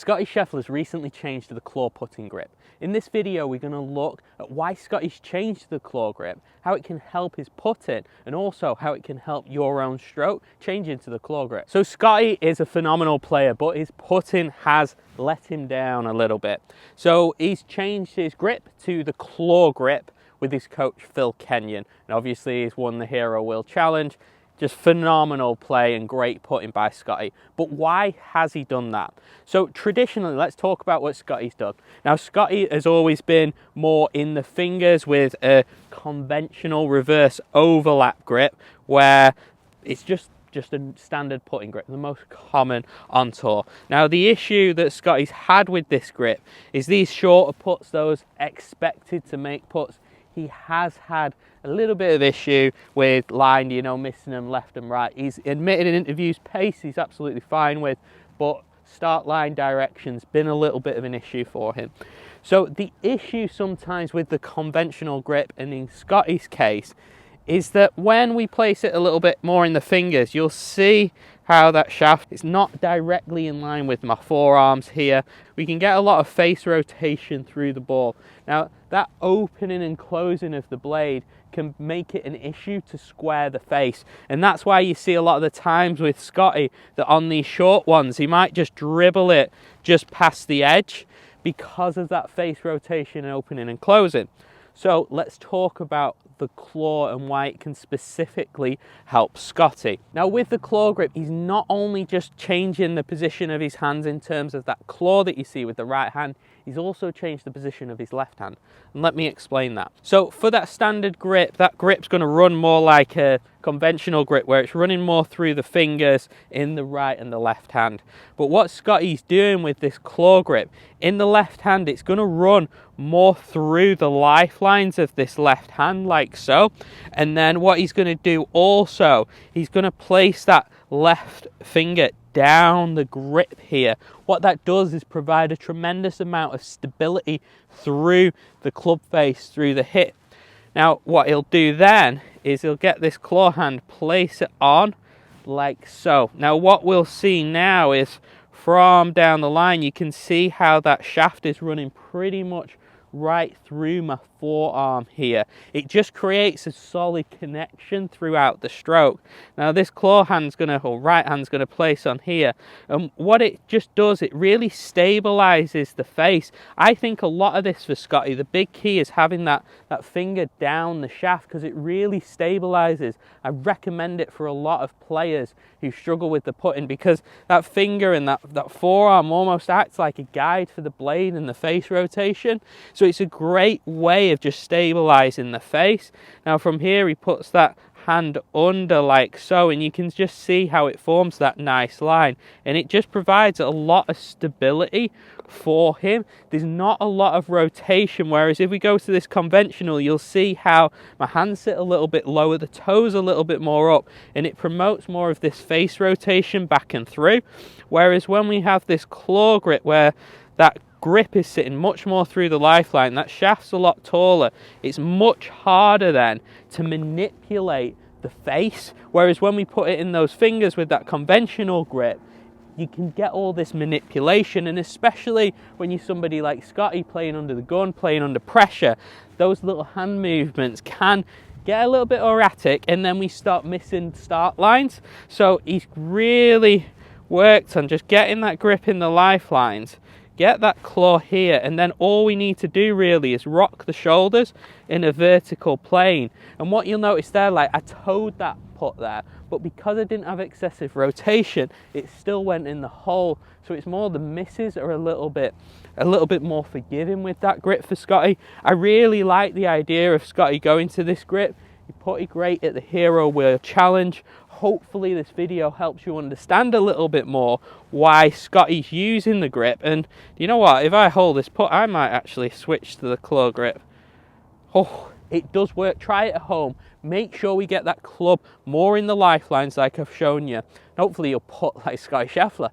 Scottie Scheffler's recently changed to the claw putting grip. In this video we're going to look at why Scottie's changed to the claw grip, how it can help his putting, and also how it can help your own stroke change into the claw grip. So Scottie is a phenomenal player, but his putting has let him down a little bit. So he's changed his grip to the claw grip with his coach Phil Kenyon, and obviously he's won the Hero World Challenge. Just phenomenal play and great putting by Scottie. But why has he done that? So traditionally, let's talk about what Scottie's done. Now, Scottie has always been more in the fingers with a conventional reverse overlap grip, where it's just a standard putting grip, the most common on tour. Now, the issue that Scottie's had with this grip is these shorter putts, those expected to make putts, he has had a little bit of issue with line, missing them left and right. He's admitted in interviews pace he's absolutely fine with, but start line direction's been a little bit of an issue for him. So the issue sometimes with the conventional grip, and in Scottie's case, is that when we place it a little bit more in the fingers, you'll see how that shaft is not directly in line with my forearms here. We can get a lot of face rotation through the ball. Now, that opening and closing of the blade can make it an issue to square the face. And that's why you see a lot of the times with Scottie that on these short ones, he might just dribble it just past the edge because of that face rotation and opening and closing. So let's talk about the claw and why it can specifically help Scottie. Now, with the claw grip, he's not only just changing the position of his hands in terms of that claw that you see with the right hand, he's also changed the position of his left hand. And let me explain that. So for that standard grip, that grip's going to run more like a conventional grip where it's running more through the fingers in the right and the left hand. But what Scottie's doing with this claw grip, in the left hand, it's going to run more through the lifelines of this left hand like so. And then what he's going to do also, he's going to place that left finger down the grip here. What that does is provide a tremendous amount of stability through the club face, through the hip. Now, what he'll do then is he'll get this claw hand, place it on like so. Now, what we'll see now is from down the line, you can see how that shaft is running pretty much right through my forearm here. It just creates a solid connection throughout the stroke. Now this claw hand's right hand's gonna place on here, and what it just does, it really stabilizes the face. I think a lot of this for Scottie, the big key is having that finger down the shaft, because it really stabilizes. I recommend it for a lot of players who struggle with the putting, because that finger and that forearm almost acts like a guide for the blade and the face rotation. So it's a great way of just stabilizing the face. Now from here, he puts that hand under like so, and you can just see how it forms that nice line, and it just provides a lot of stability for him. There's not a lot of rotation, whereas if we go to this conventional, you'll see how my hands sit a little bit lower, the toes a little bit more up, and it promotes more of this face rotation back and through. Whereas when we have this claw grip, where that grip is sitting much more through the lifeline, that shaft's a lot taller, it's much harder then to manipulate the face. Whereas when we put it in those fingers with that conventional grip, you can get all this manipulation, and especially when you're somebody like Scottie playing under the gun, playing under pressure, those little hand movements can get a little bit erratic, and then we start missing start lines. So he's really worked on just getting that grip in the lifelines, get that claw here, and then all we need to do really is rock the shoulders in a vertical plane. And what you'll notice there, like I towed that putt there, but because I didn't have excessive rotation, it still went in the hole. So it's more the misses are a little bit more forgiving with that grip for Scottie. I really like the idea of Scottie going to this grip. He putted great at the Hero World Challenge. Hopefully this video helps you understand a little bit more why Scottie's using the grip. And you know what, if I hold this putt, I might actually switch to the claw grip. Oh, it does work. Try it at home. Make sure we get that club more in the lifelines like I've shown you. Hopefully you'll putt like Scottie Scheffler.